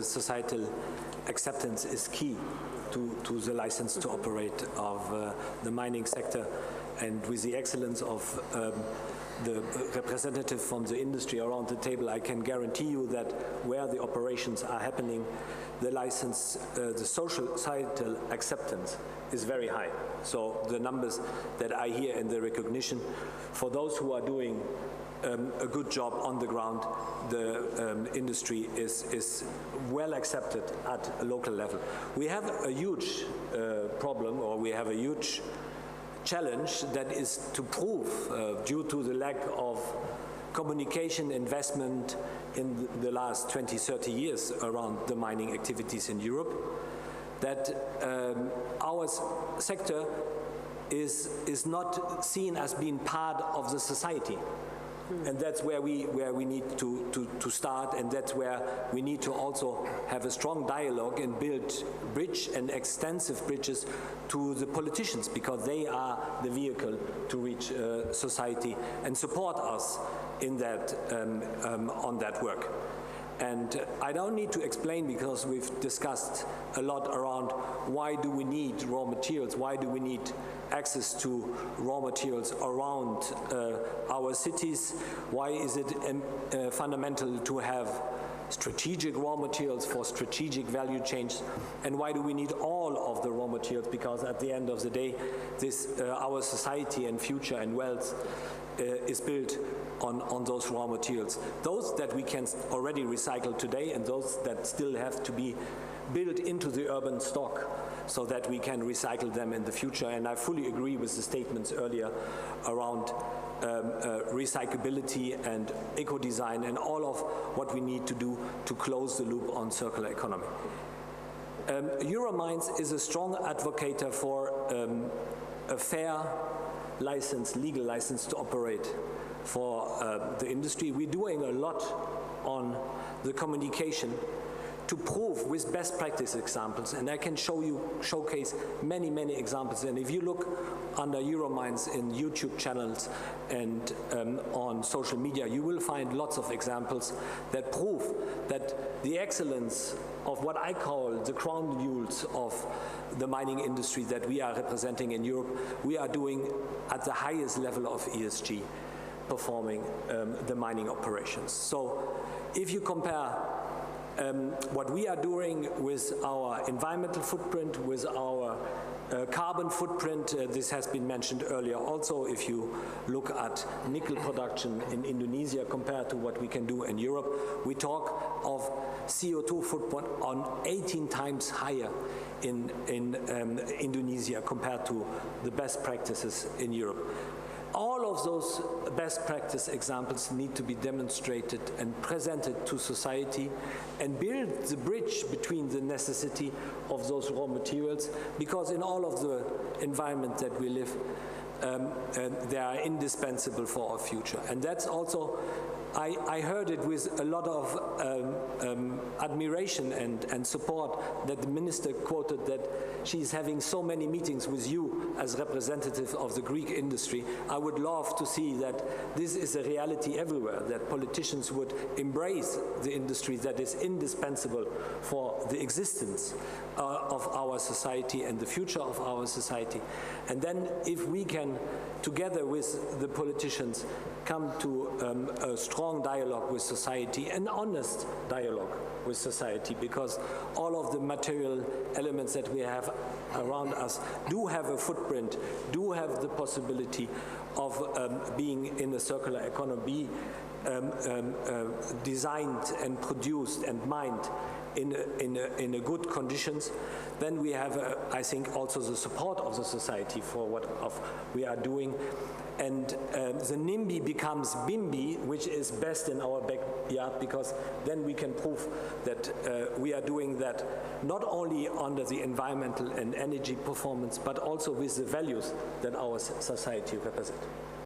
Societal acceptance is key to the license to operate of the mining sector, and with the excellence of the representative from the industry around the table, I can guarantee you that where the operations are happening, the license, the societal acceptance is very high. So the numbers that I hear in the recognition, for those who are doing a good job on the ground, the industry is well accepted at a local level. We have a huge problem, or we have a huge challenge that is to prove, due to the lack of communication investment in the last 20, 30 years around the mining activities in Europe, that our sector is not seen as being part of the society. And that's where we need to start, and that's where we need to also have a strong dialogue and build bridge and extensive bridges to the politicians, because they are the vehicle to reach society and support us in that on that work. And I don't need to explain, because we've discussed a lot around why do we need raw materials, why do we need access to raw materials around our cities, why is it fundamental to have strategic raw materials for strategic value chains, and why do we need all of the raw materials, because at the end of the day, this our society and future and wealth is built on those raw materials. Those that we can already recycle today, and those that still have to be built into the urban stock so that we can recycle them in the future. And I fully agree with the statements earlier around recyclability and eco-design and all of what we need to do to close the loop on circular economy. Euromines is a strong advocate for a fair license, legal license to operate for the industry. We're doing a lot on the communication to prove with best practice examples, and I can showcase many, many examples. And if you look under Euromines in YouTube channels and on social media, you will find lots of examples that prove that the excellence of what I call the crown jewels of the mining industry that we are representing in Europe, we are doing at the highest level of ESG performing the mining operations. So if you compare what we are doing with our environmental footprint, with our carbon footprint, this has been mentioned earlier also, if you look at nickel production in Indonesia compared to what we can do in Europe, we talk of CO2 footprint on 18 times higher in Indonesia compared to the best practices in Europe. All of those best practice examples need to be demonstrated and presented to society and build the bridge between the necessity of those raw materials, because in all of the environment that we live, they are indispensable for our future. And that's also, I heard it with a lot of admiration and support that the minister quoted that she's having so many meetings with you as representative of the Greek industry. I would love to see that this is a reality everywhere, that politicians would embrace the industry that is indispensable for the existence of our society and the future of our society. And then if we can, together with the politicians, come to a strong dialogue with society, an honest dialogue with society, because all of the material elements that we have around us do have a footprint, do have the possibility of being in a circular economy, designed and produced and mined in a good conditions. Then we have, I think, also the support of the society for what we are doing. And the NIMBY becomes BIMBY, which is best in our backyard, because then we can prove that we are doing that not only under the environmental and energy performance, but also with the values that our society represents.